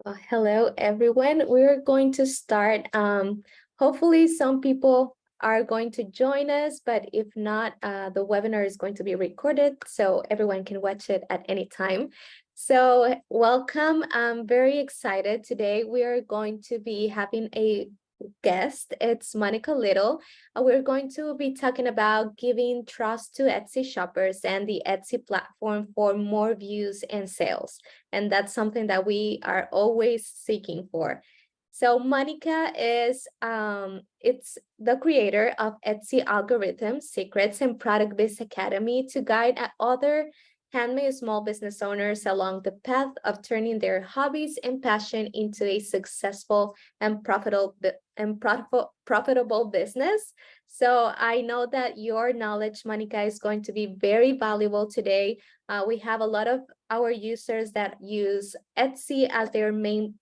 Hello, everyone. We're going to start. Hopefully, some people are going to join us, but if not, the webinar is going to be recorded so everyone can watch it at any time. So welcome. I'm very excited. Today, we are going to be having a guest. It's Monica Little. We're going to be talking about giving trust to Etsy shoppers and the Etsy platform for more views and sales. And that's something that we are always seeking for. So Monica is it's the creator of Etsy Algorithms, Secrets, and Product Biz Academy to guide other handmade small business owners along the path of turning their hobbies and passion into a successful and profitable business. So I know that your knowledge, Monica, is going to be very valuable today. We have a lot of our users that use Etsy as their main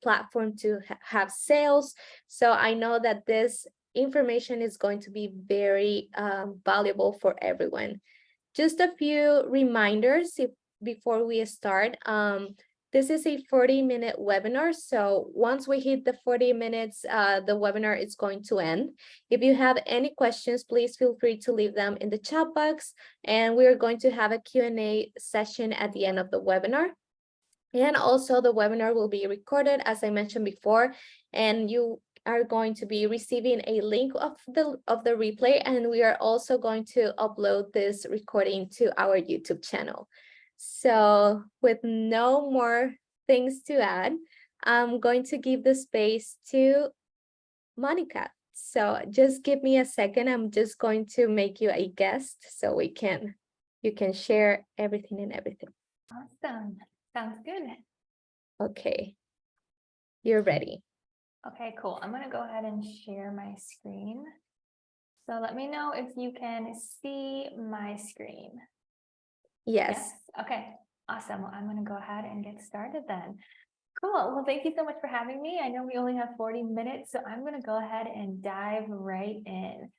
platform to have sales. So I know that this information is going to be very valuable for everyone. Just a few reminders before we start. This is a 40-minute webinar. So once we hit the 40 minutes, the webinar is going to end. If you have any questions, please feel free to leave them in the chat box. And we're going to have a Q&A session at the end of the webinar. And also the webinar will be recorded, as I mentioned before, and you are going to be receiving a link of the replay, and we are also going to upload this recording to our YouTube channel. So with no more things to add, I'm going to give the space to Monica. So just give me a second. I'm just going to make you a guest so you can share everything and everything. Awesome. Sounds good. Okay, you're ready. Okay, cool. I'm going to go ahead and share my screen. So let me know if you can see my screen. Yes. Okay, awesome. Well, I'm going to go ahead and get started then. Cool. Well, thank you so much for having me. I know we only have 40 minutes, so I'm going to go ahead and dive right in.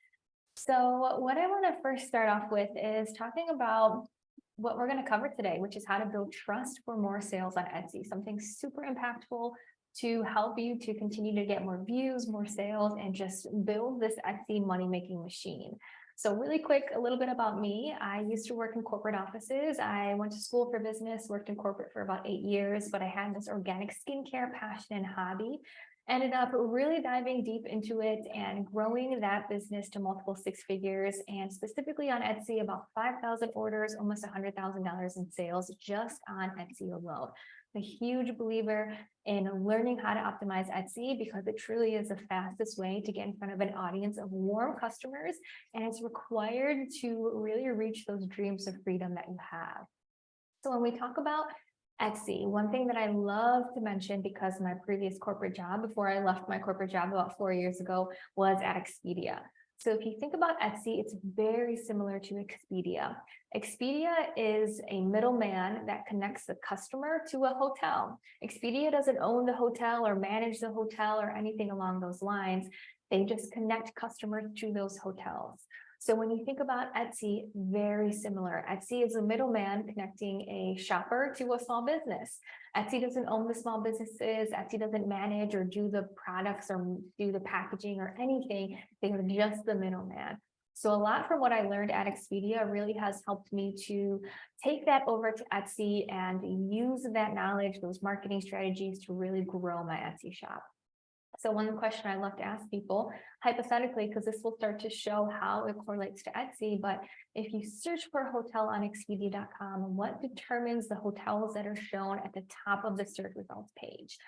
So what I want to first start off with is talking about what we're going to cover today, which is how to build trust for more sales on Etsy, something super impactful to help you to continue to get more views, more sales, and just build this Etsy money-making machine. So really quick, a little bit about me. I used to work in corporate offices. I went to school for business, worked in corporate for about 8 years, but I had this organic skincare passion and hobby. Ended up really diving deep into it and growing that business to multiple six figures, and specifically on Etsy, about 5,000 orders, almost $100,000 in sales just on Etsy alone. A huge believer in learning how to optimize Etsy because it truly is the fastest way to get in front of an audience of warm customers, and it's required to really reach those dreams of freedom that you have. So when we talk about Etsy, one thing that I love to mention, because my previous corporate job, before I left my corporate job about 4 years ago, was at Expedia. So if you think about Etsy, it's very similar to Expedia. Expedia is a middleman that connects the customer to a hotel. Expedia doesn't own the hotel or manage the hotel or anything along those lines. They just connect customers to those hotels. So when you think about Etsy, very similar. Etsy is a middleman connecting a shopper to a small business. Etsy doesn't own the small businesses. Etsy doesn't manage or do the products or do the packaging or anything. They are just the middleman. So a lot from what I learned at Expedia really has helped me to take that over to Etsy and use that knowledge, those marketing strategies to really grow my Etsy shop. So one question I love to ask people, hypothetically, because this will start to show how it correlates to Etsy, but if you search for a hotel on Expedia.com, what determines the hotels that are shown at the top of the search results page?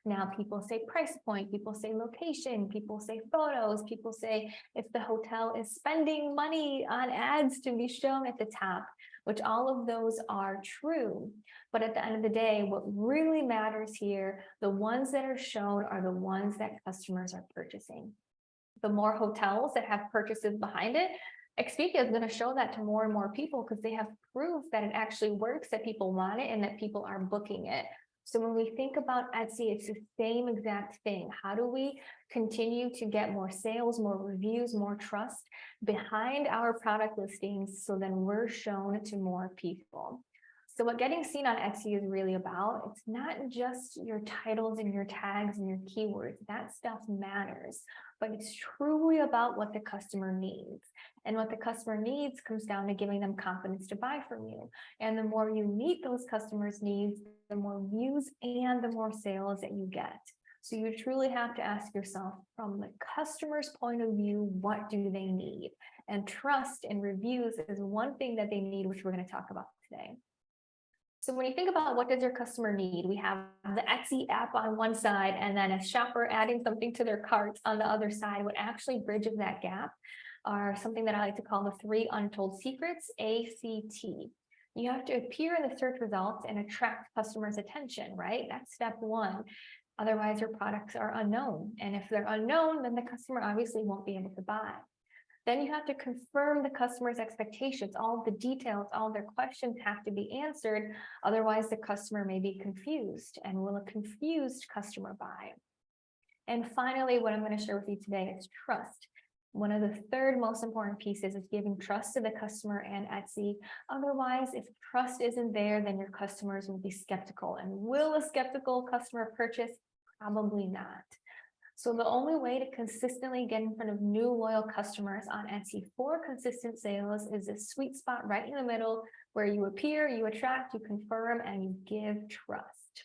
Now, people say price point, people say location, people say photos, people say if the hotel is spending money on ads to be shown at the top, which all of those are true. But at the end of the day, what really matters here, the ones that are shown are the ones that customers are purchasing. The more hotels that have purchases behind it, Expedia is going to show that to more and more people because they have proof that it actually works, that people want it, and that people are booking it. So when we think about Etsy, it's the same exact thing. How do we continue to get more sales, more reviews, more trust behind our product listings so then we're shown to more people? So what getting seen on Etsy is really about, it's not just your titles and your tags and your keywords. That stuff matters, but it's truly about what the customer needs. And what the customer needs comes down to giving them confidence to buy from you. And the more you meet those customers' needs, the more views and the more sales that you get. So you truly have to ask yourself, from the customer's point of view, what do they need? And trust and reviews is one thing that they need, which we're going to talk about today. So when you think about what does your customer need, we have the Etsy app on one side, and then a shopper adding something to their cart on the other side. What actually bridges that gap are something that I like to call the 3 untold secrets, ACT. You have to appear in the search results and attract customers' attention, right? That's step one. Otherwise, your products are unknown. And if they're unknown, then the customer obviously won't be able to buy. Then you have to confirm the customer's expectations. All the details, all their questions have to be answered. Otherwise, the customer may be confused, and will a confused customer buy? And finally, what I'm going to share with you today is trust. One of the third most important pieces is giving trust to the customer and Etsy. Otherwise, if trust isn't there, then your customers will be skeptical. And will a skeptical customer purchase? Probably not. So the only way to consistently get in front of new loyal customers on Etsy for consistent sales is a sweet spot right in the middle, where you appear, you attract, you confirm, and you give trust.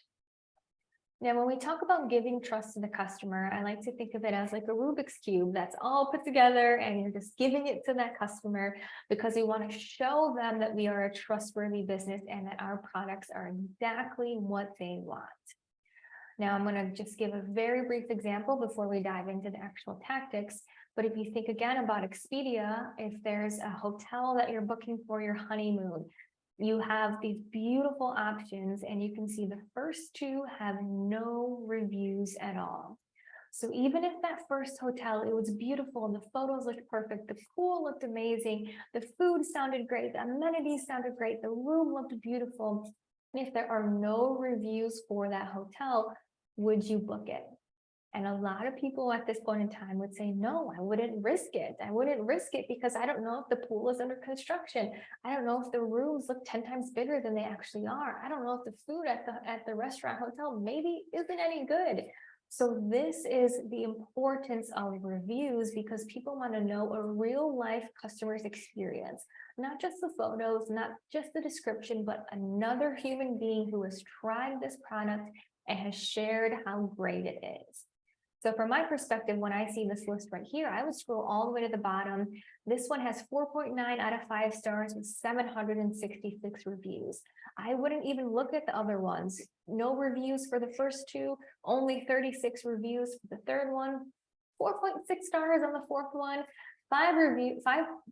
Now, when we talk about giving trust to the customer, I like to think of it as like a Rubik's Cube that's all put together, and you're just giving it to that customer because we want to show them that we are a trustworthy business and that our products are exactly what they want. Now, I'm going to just give a very brief example before we dive into the actual tactics. But if you think again about Expedia, if there's a hotel that you're booking for your honeymoon, you have these beautiful options, and you can see the first 2 have no reviews at all. So even if that first hotel, it was beautiful, the photos looked perfect, the pool looked amazing, the food sounded great, the amenities sounded great, the room looked beautiful, and if there are no reviews for that hotel, would you book it? And a lot of people at this point in time would say, no, I wouldn't risk it. I wouldn't risk it because I don't know if the pool is under construction. I don't know if the rooms look 10 times bigger than they actually are. I don't know if the food at the restaurant hotel maybe isn't any good. So this is the importance of reviews, because people want to know a real life customer's experience, not just the photos, not just the description, but another human being who has tried this product and has shared how great it is. So from my perspective, when I see this list right here, I would scroll all the way to the bottom. This one has 4.9 out of 5 stars with 766 reviews. I wouldn't even look at the other ones. No reviews for the first 2, only 36 reviews for the third one, 4.6 stars on the fourth one, 5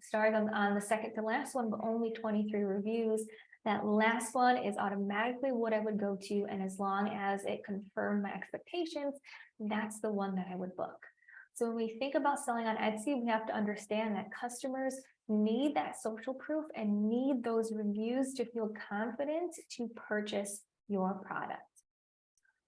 stars on the second to last one, but only 23 reviews. That last one is automatically what I would go to, and as long as it confirmed my expectations, that's the one that I would book. So when we think about selling on Etsy, we have to understand that customers need that social proof and need those reviews to feel confident to purchase your product.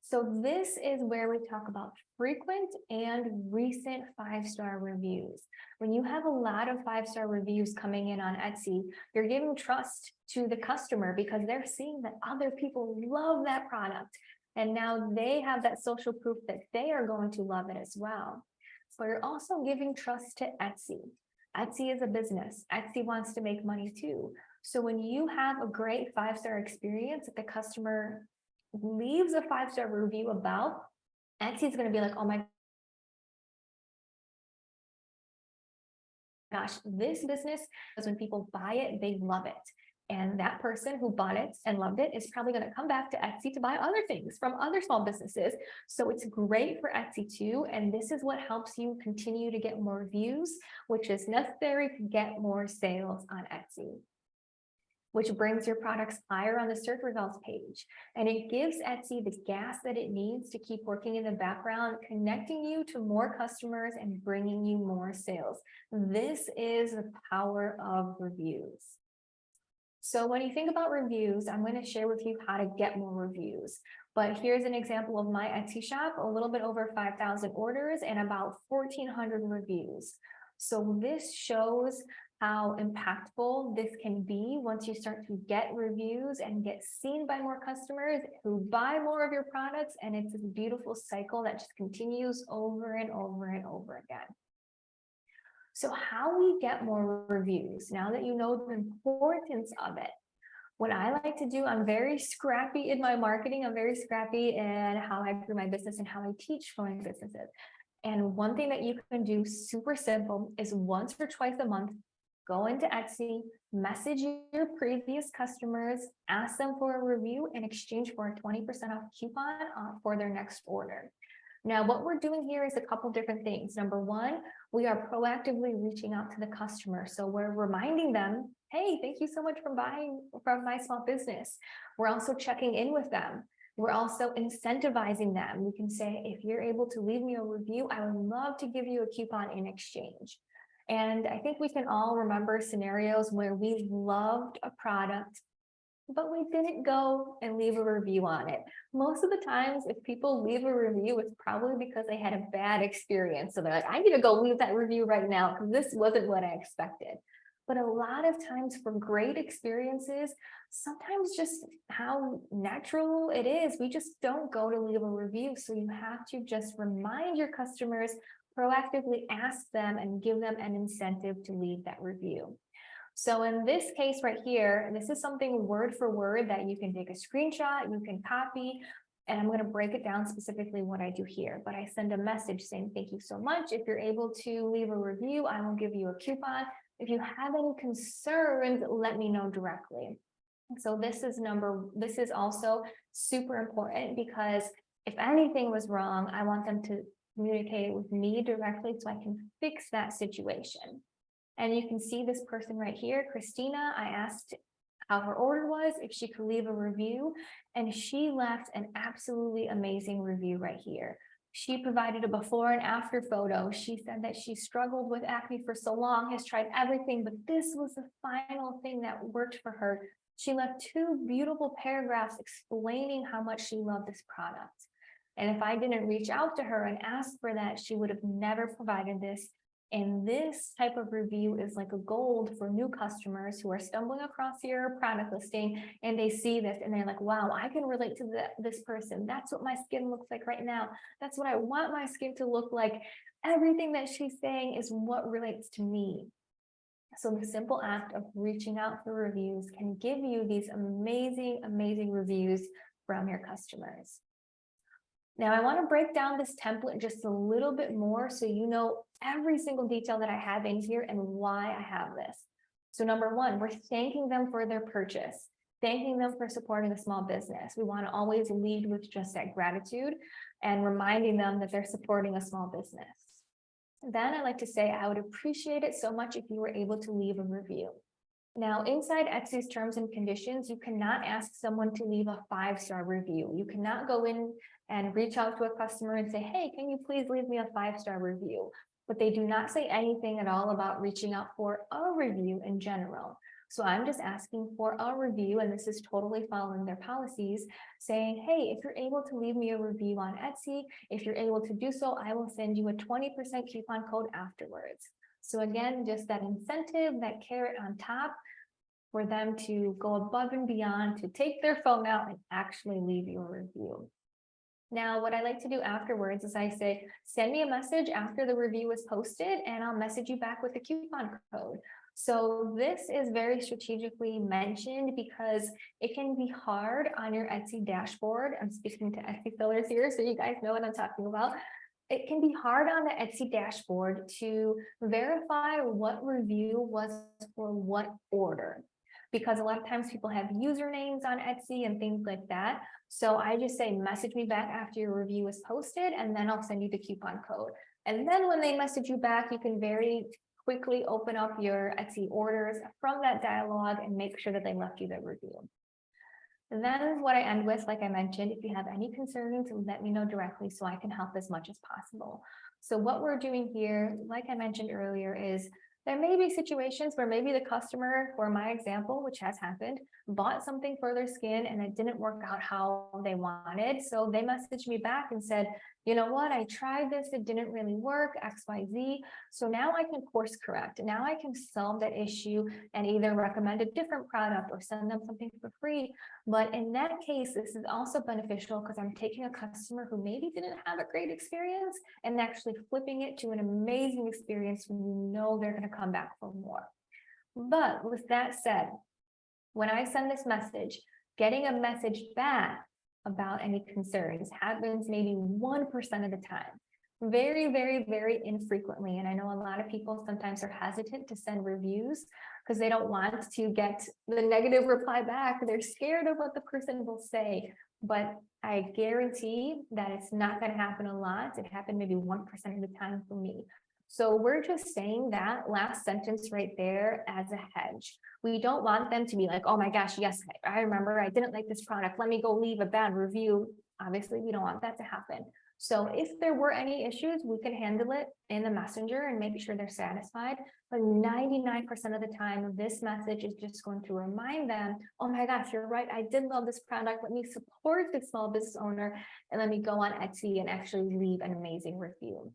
So this is where we talk about frequent and recent 5-star reviews. When you have a lot of 5-star reviews coming in on Etsy, you're giving trust to the customer because they're seeing that other people love that product. And now they have that social proof that they are going to love it as well. So you're also giving trust to Etsy. Etsy is a business. Etsy wants to make money too. So when you have a great 5-star experience that the customer leaves a 5-star review about, Etsy is going to be like, oh my gosh, this business, because when people buy it, they love it. And that person who bought it and loved it is probably going to come back to Etsy to buy other things from other small businesses. So it's great for Etsy too. And this is what helps you continue to get more views, which is necessary to get more sales on Etsy, which brings your products higher on the search results page. And it gives Etsy the gas that it needs to keep working in the background, connecting you to more customers and bringing you more sales. This is the power of reviews. So when you think about reviews, I'm going to share with you how to get more reviews. But here's an example of my Etsy shop, a little bit over 5,000 orders and about 1,400 reviews. So this shows how impactful this can be once you start to get reviews and get seen by more customers who buy more of your products. And it's this beautiful cycle that just continues over and over and over again. So how we get more reviews, now that you know the importance of it, what I like to do, I'm very scrappy in my marketing. I'm very scrappy in how I grew my business and how I teach for my businesses. And one thing that you can do super simple is once or twice a month, go into Etsy, message your previous customers, ask them for a review in exchange for a 20% off coupon for their next order. Now, what we're doing here is a couple different things. Number one, we are proactively reaching out to the customer. So we're reminding them, hey, thank you so much for buying from my small business. We're also checking in with them. We're also incentivizing them. We can say, if you're able to leave me a review, I would love to give you a coupon in exchange. And I think we can all remember scenarios where we loved a product, but we didn't go and leave a review on it. Most of the times, if people leave a review, it's probably because they had a bad experience. So they're like, I need to go leave that review right now because this wasn't what I expected. But a lot of times for great experiences, sometimes just how natural it is, we just don't go to leave a review. So you have to just remind your customers, proactively ask them and give them an incentive to leave that review. So in this case right here, and this is something word for word that you can take a screenshot, you can copy, and I'm going to break it down specifically what I do here. But I send a message saying, thank you so much. If you're able to leave a review, I will give you a coupon. If you have any concerns, let me know directly. So this is also super important because if anything was wrong, I want them to communicate with me directly so I can fix that situation. And you can see this person right here, Christina. I asked how her order was, if she could leave a review, and she left an absolutely amazing review right here. She provided a before and after photo. She said that she struggled with acne for so long, has tried everything, but this was the final thing that worked for her. She left 2 beautiful paragraphs explaining how much she loved this product. And if I didn't reach out to her and ask for that, she would have never provided this. And this type of review is like a gold for new customers who are stumbling across your product listing and they see this and they're like, wow, I can relate to this person. That's what my skin looks like right now. That's what I want my skin to look like. Everything that she's saying is what relates to me. So the simple act of reaching out for reviews can give you these amazing, amazing reviews from your customers. Now, I want to break down this template just a little bit more so you know every single detail that I have in here and why I have this. So number one, we're thanking them for their purchase, thanking them for supporting a small business. We want to always lead with just that gratitude and reminding them that they're supporting a small business. Then I like to say, I would appreciate it so much if you were able to leave a review. Now, inside Etsy's terms and conditions, you cannot ask someone to leave a 5-star review. You cannot go in and reach out to a customer and say, hey, can you please leave me a 5-star review? But they do not say anything at all about reaching out for a review in general. So I'm just asking for a review, and this is totally following their policies, saying, hey, if you're able to leave me a review on Etsy, if you're able to do so, I will send you a 20% coupon code afterwards. So again, just that incentive, that carrot on top for them to go above and beyond, to take their phone out and actually leave you a review. Now, what I like to do afterwards is I say, send me a message after the review is posted and I'll message you back with the coupon code. So this is very strategically mentioned because it can be hard on your Etsy dashboard. I'm speaking to Etsy fillers here, so you guys know what I'm talking about. It can be hard on the Etsy dashboard to verify what review was for what order, because a lot of times people have usernames on Etsy and things like that. So I just say, message me back after your review is posted, and then I'll send you the coupon code. And then when they message you back, you can very quickly open up your Etsy orders from that dialogue and make sure that they left you their review. And that is what I end with. Like I mentioned, if you have any concerns, let me know directly so I can help as much as possible. So what we're doing here, like I mentioned earlier, is there may be situations where maybe the customer, for my example, which has happened, bought something for their skin and it didn't work out how they wanted. So they messaged me back and said, you know what, I tried this, it didn't really work, XYZ. So now I can course correct. Now I can solve that issue and either recommend a different product or send them something for free. But in that case, this is also beneficial because I'm taking a customer who maybe didn't have a great experience and actually flipping it to an amazing experience when you know they're going to come back for more. But with that said, when I send this message, getting a message back about any concerns happens maybe 1% of the time. Very, very, very infrequently. And I know a lot of people sometimes are hesitant to send reviews because they don't want to get the negative reply back. They're scared of what the person will say. But I guarantee that it's not going to happen a lot. It happened maybe 1% of the time for me. So we're just saying that last sentence right there as a hedge. We don't want them to be like, oh my gosh, yes, I remember I didn't like this product. Let me go leave a bad review. Obviously, we don't want that to happen. So if there were any issues, we can handle it in the messenger and make sure they're satisfied. But 99% of the time, this message is just going to remind them, oh my gosh, you're right. I did love this product. Let me support this small business owner and let me go on Etsy and actually leave an amazing review.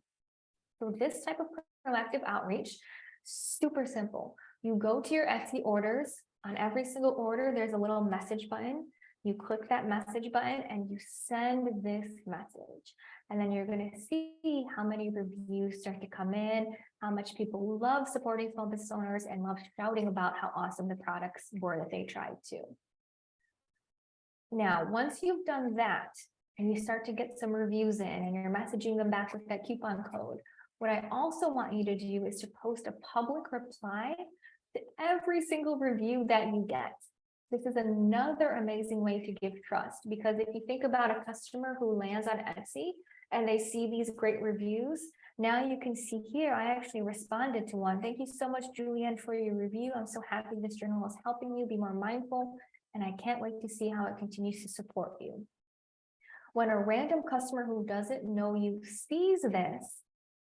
So this type of proactive outreach, super simple. You go to your Etsy orders. On every single order, there's a little message button. You click that message button and you send this message. And then you're going to see how many reviews start to come in, how much people love supporting small business owners and love shouting about how awesome the products were that they tried to. Now, once you've done that and you start to get some reviews in and you're messaging them back with that coupon code, what I also want you to do is to post a public reply to every single review that you get. This is another amazing way to give trust, because if you think about a customer who lands on Etsy and they see these great reviews, now you can see here, I actually responded to one. Thank you so much, Julianne, for your review. I'm so happy this journal is helping you be more mindful, and I can't wait to see how it continues to support you. When a random customer who doesn't know you sees this,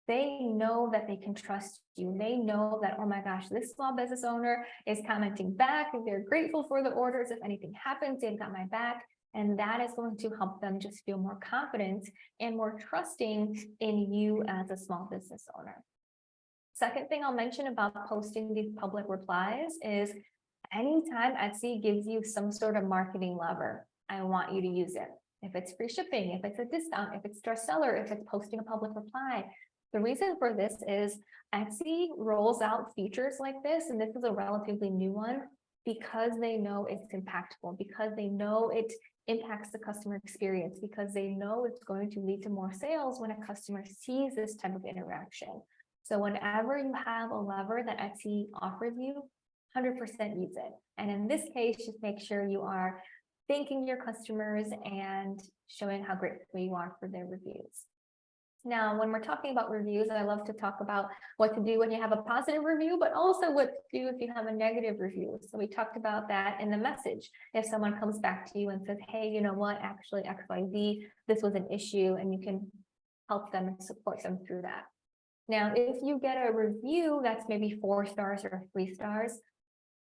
they know that they can trust you. They know that, oh my gosh, this small business owner is commenting back. They're grateful for the orders. If anything happens, they've got my back. And that is going to help them just feel more confident and more trusting in you as a small business owner. Second thing I'll mention about posting these public replies is anytime Etsy gives you some sort of marketing lever, I want you to use it. If it's free shipping, if it's a discount, if it's direct seller, if it's posting a public reply. The reason for this is Etsy rolls out features like this, and this is a relatively new one, because they know it's impactful, because they know it impacts the customer experience, because they know it's going to lead to more sales when a customer sees this type of interaction. So whenever you have a lever that Etsy offers you, 100% use it. And in this case, just make sure you are thanking your customers and showing how grateful you are for their reviews. Now, when we're talking about reviews, I love to talk about what to do when you have a positive review, but also what to do if you have a negative review. So we talked about that in the message. If someone comes back to you and says, hey, you know what, actually XYZ, this was an issue, and you can help them and support them through that. Now, if you get a review that's maybe 4 stars or 3 stars,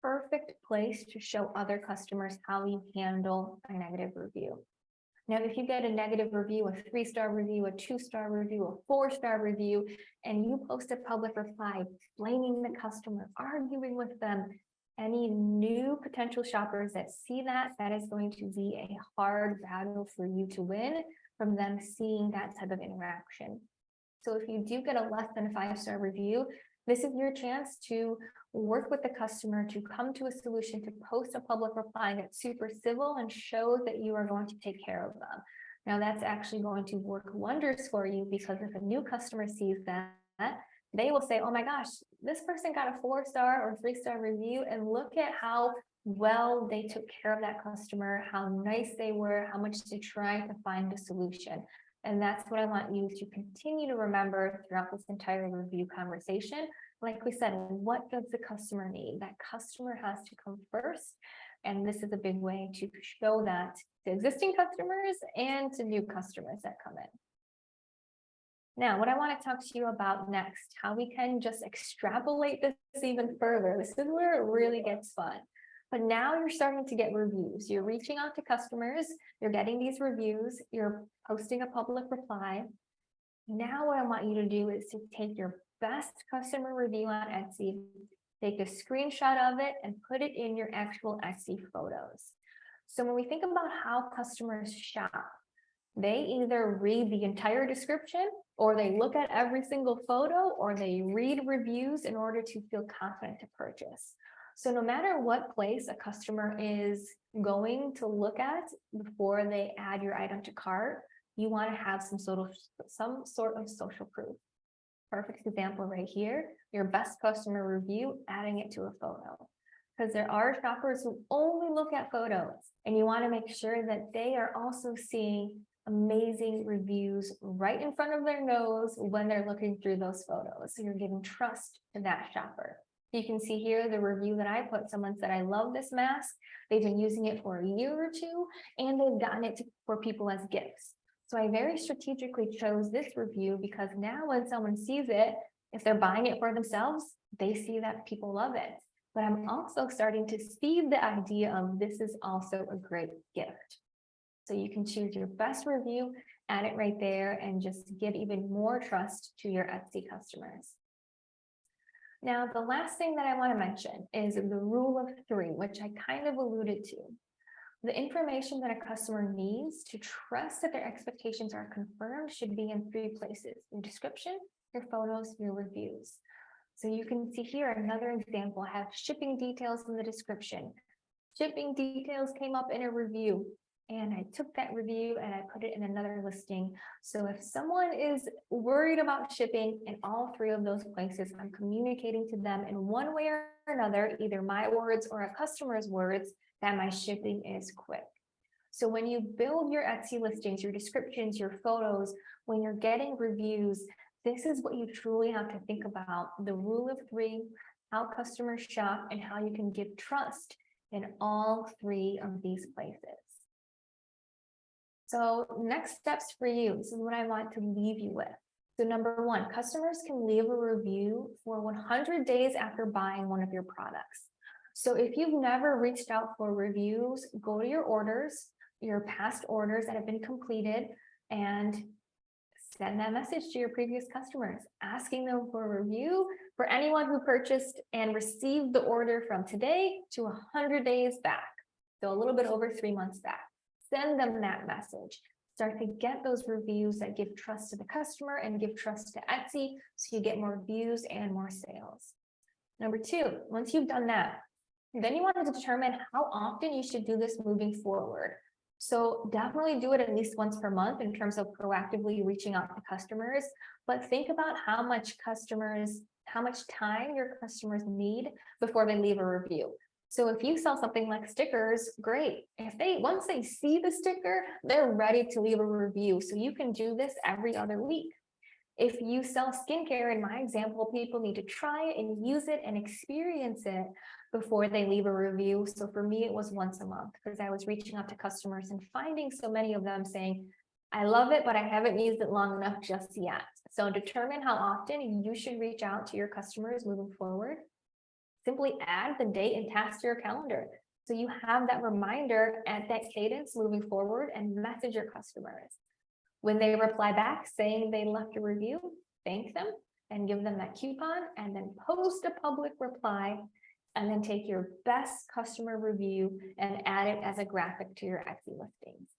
perfect place to show other customers how you handle a negative review. Now, if you get a negative review, a 3-star review, a 2-star review, a 4-star review, and you post a public reply blaming the customer, arguing with them, any new potential shoppers that see that, that is going to be a hard battle for you to win from them seeing that type of interaction. So if you do get a less than 5-star review, this is your chance to work with the customer to come to a solution, to post a public reply that's super civil and shows that you are going to take care of them. Now, that's actually going to work wonders for you, because if a new customer sees that, they will say, oh my gosh, this person got a 4-star or 3-star review, and look at how well they took care of that customer, how nice they were, how much they tried to find a solution. And that's what I want you to continue to remember throughout this entire review conversation. Like we said, what does the customer need? That customer has to come first. And this is a big way to show that to existing customers and to new customers that come in. Now, what I want to talk to you about next, how we can just extrapolate this even further. This is where it really gets fun. But now you're starting to get reviews. You're reaching out to customers, you're getting these reviews, you're posting a public reply. Now what I want you to do is to take your best customer review on Etsy, take a screenshot of it and put it in your actual Etsy photos. So when we think about how customers shop, they either read the entire description, or they look at every single photo, or they read reviews in order to feel confident to purchase. So no matter what place a customer is going to look at before they add your item to cart, you want to have some sort of social proof. Perfect example right here, your best customer review, adding it to a photo. Because there are shoppers who only look at photos, and you want to make sure that they are also seeing amazing reviews right in front of their nose when they're looking through those photos. So you're giving trust to that shopper. You can see here the review that I put. Someone said, I love this mask. They've been using it for a year or two, and they've gotten it for people as gifts. So I very strategically chose this review because now when someone sees it, if they're buying it for themselves, they see that people love it. But I'm also starting to seed the idea of this is also a great gift. So you can choose your best review, add it right there, and just give even more trust to your Etsy customers. Now, the last thing that I want to mention is the rule of 3, which I kind of alluded to. The information that a customer needs to trust that their expectations are confirmed should be in 3 places: your description, your photos, your reviews. So you can see here another example. I have shipping details in the description. Shipping details came up in a review, and I took that review and I put it in another listing. So if someone is worried about shipping in all 3 of those places, I'm communicating to them in one way or another, either my words or a customer's words, that my shipping is quick. So when you build your Etsy listings, your descriptions, your photos, when you're getting reviews, this is what you truly have to think about: the rule of 3, how customers shop, and how you can give trust in all 3 of these places. So next steps for you, this is what I want to leave you with. So number 1, customers can leave a review for 100 days after buying one of your products. So if you've never reached out for reviews, go to your orders, your past orders that have been completed, and send that message to your previous customers, asking them for a review for anyone who purchased and received the order from today to 100 days back. So a little bit over 3 months back. Send them that message. Start to get those reviews that give trust to the customer and give trust to Etsy, so you get more views and more sales. Number 2, once you've done that, then you want to determine how often you should do this moving forward. So definitely do it at least once per month in terms of proactively reaching out to customers, but think about how much time your customers need before they leave a review. So if you sell something like stickers, great. Once they see the sticker, they're ready to leave a review. So you can do this every other week. If you sell skincare, in my example, people need to try it and use it and experience it before they leave a review. So for me, it was once a month, because I was reaching out to customers and finding so many of them saying, I love it, but I haven't used it long enough just yet. So determine how often you should reach out to your customers moving forward. Simply add the date and task to your calendar, so you have that reminder at that cadence moving forward, and message your customers. When they reply back saying they left a review, thank them and give them that coupon, and then post a public reply, and then take your best customer review and add it as a graphic to your Etsy listings.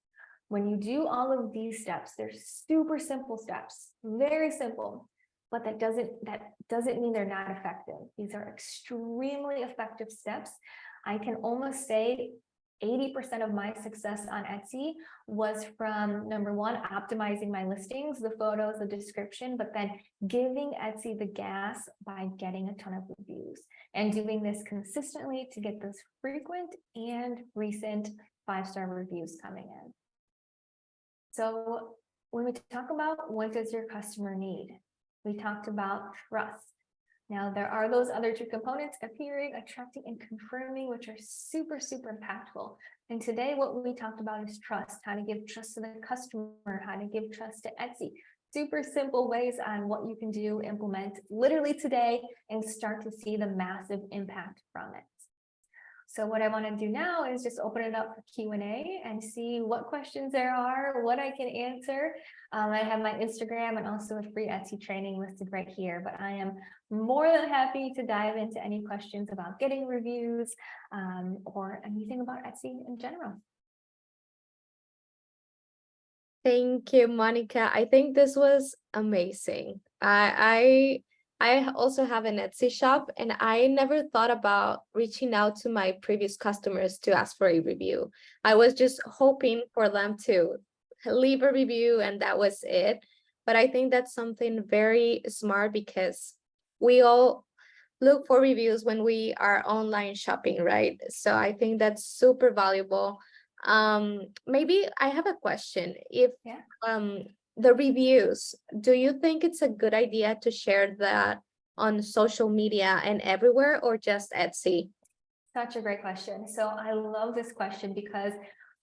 When you do all of these steps, they're super simple steps, very simple, but that doesn't mean they're not effective. These are extremely effective steps. I can almost say 80% of my success on Etsy was from, number 1, optimizing my listings, the photos, the description, but then giving Etsy the gas by getting a ton of reviews and doing this consistently to get those frequent and recent 5-star reviews coming in. So when we talk about what does your customer need, we talked about trust. Now, there are those other 2 components: appearing, attracting, and confirming, which are super, super impactful. And today, what we talked about is trust, how to give trust to the customer, how to give trust to Etsy. Super simple ways on what you can do, implement literally today, and start to see the massive impact from it. So what I want to do now is just open it up for Q&A and see what questions there are, what I can answer. I have my Instagram and also a free Etsy training listed right here, but I am more than happy to dive into any questions about getting reviews or anything about Etsy in general. Thank you, Monica. I think this was amazing. I also have an Etsy shop, and I never thought about reaching out to my previous customers to ask for a review. I was just hoping for them to leave a review, and that was it. But I think that's something very smart because we all look for reviews when we are online shopping, right? So I think that's super valuable. Maybe I have a question. If Yeah. the reviews, do you think it's a good idea to share that on social media and everywhere, or just Etsy? Such a great question. So I love this question because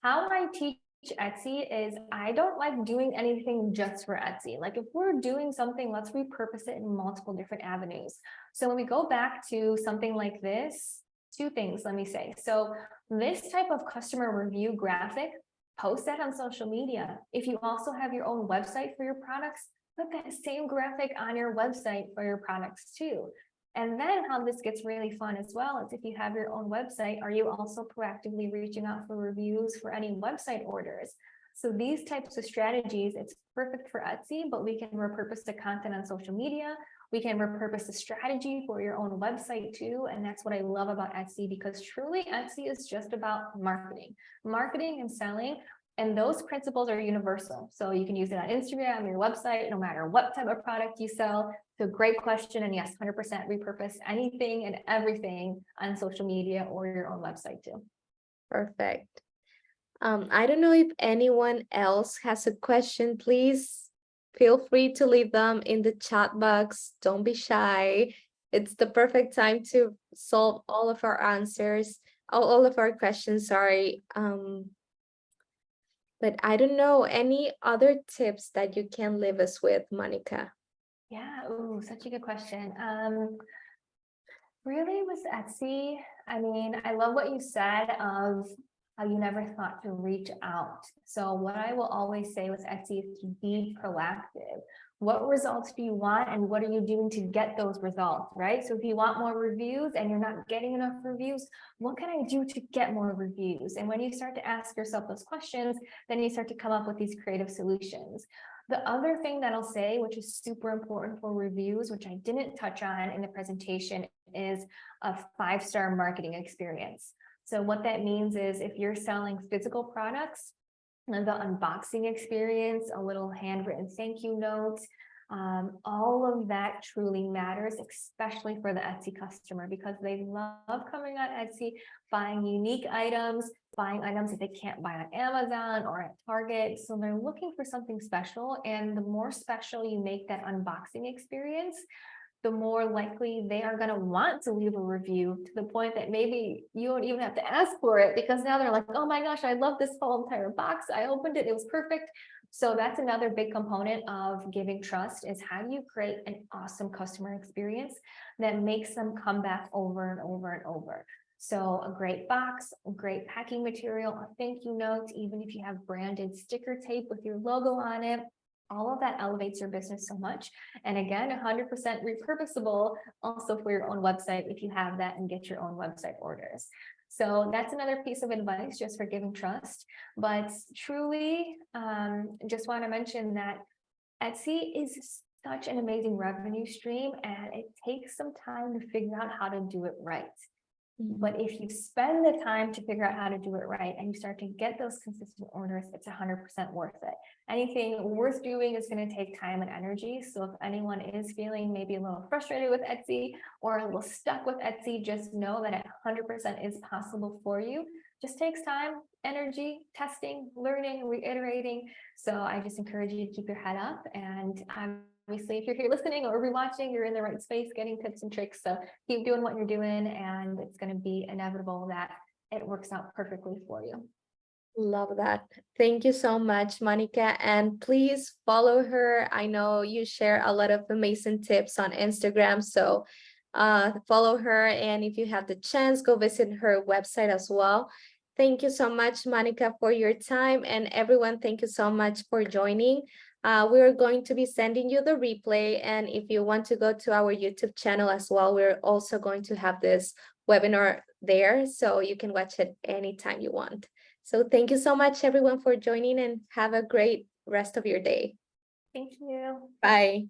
how I teach Etsy is I don't like doing anything just for Etsy. Like if we're doing something, let's repurpose it in multiple different avenues. So when we go back to something like this, two things, let me say. So this type of customer review graphic, post that on social media. If you also have your own website for your products, put that same graphic on your website for your products too. And then how this gets really fun as well is if you have your own website, are you also proactively reaching out for reviews for any website orders? So these types of strategies, it's perfect for Etsy, but we can repurpose the content on social media. We can repurpose the strategy for your own website too. And that's what I love about Etsy, because truly Etsy is just about marketing and selling. And those principles are universal. So you can use it on Instagram, your website, no matter what type of product you sell. So great question. And yes, 100% repurpose anything and everything on social media or your own website too. Perfect. I don't know if anyone else has a question. Please feel free to leave them in the chat box. Don't be shy. It's the perfect time to solve all of our answers, all of our questions, sorry. But I don't know, any other tips that you can leave us with, Monica? Yeah, ooh, such a good question. Really with Etsy, I mean, I love what you said of how you never thought to reach out. So what I will always say with Etsy is to be proactive. What results do you want and what are you doing to get those results, right? So if you want more reviews and you're not getting enough reviews, what can I do to get more reviews? And when you start to ask yourself those questions, then you start to come up with these creative solutions. The other thing that I'll say, which is super important for reviews, which I didn't touch on in the presentation, is a 5-star marketing experience. So what that means is if you're selling physical products, the unboxing experience, a little handwritten thank you note, all of that truly matters, especially for the Etsy customer, because they love coming on Etsy, buying unique items, buying items that they can't buy on Amazon or at Target. So they're looking for something special. And the more special you make that unboxing experience, the more likely they are going to want to leave a review, to the point that maybe you don't even have to ask for it, because now they're like, oh my gosh, I love this whole entire box. I opened it. It was perfect. So that's another big component of giving trust, is how do you create an awesome customer experience that makes them come back over and over and over. So a great box, a great packing material, a thank you note, even if you have branded sticker tape with your logo on it, all of that elevates your business so much. And again, 100% repurposable also for your own website if you have that and get your own website orders. So that's another piece of advice just for giving trust. But truly, just want to mention that Etsy is such an amazing revenue stream, and it takes some time to figure out how to do it right. But if you spend the time to figure out how to do it right and you start to get those consistent orders, it's 100% worth it. Anything worth doing is going to take time and energy. So if anyone is feeling maybe a little frustrated with Etsy or a little stuck with Etsy, just know that 100% is possible for you. Just takes time, energy, testing, learning, reiterating. So I just encourage you to keep your head up, and obviously, if you're here listening or rewatching, you're in the right space getting tips and tricks. So keep doing what you're doing, and it's going to be inevitable that it works out perfectly for you. Love that. Thank you so much, Monica. And please follow her. I know you share a lot of amazing tips on Instagram. So follow her, and if you have the chance, go visit her website as well. Thank you so much, Monica, for your time, and everyone, thank you so much for joining. We're going to be sending you the replay, and if you want to go to our YouTube channel as well, we're also going to have this webinar there, so you can watch it anytime you want. So thank you so much, everyone, for joining, and have a great rest of your day. Thank you. Bye.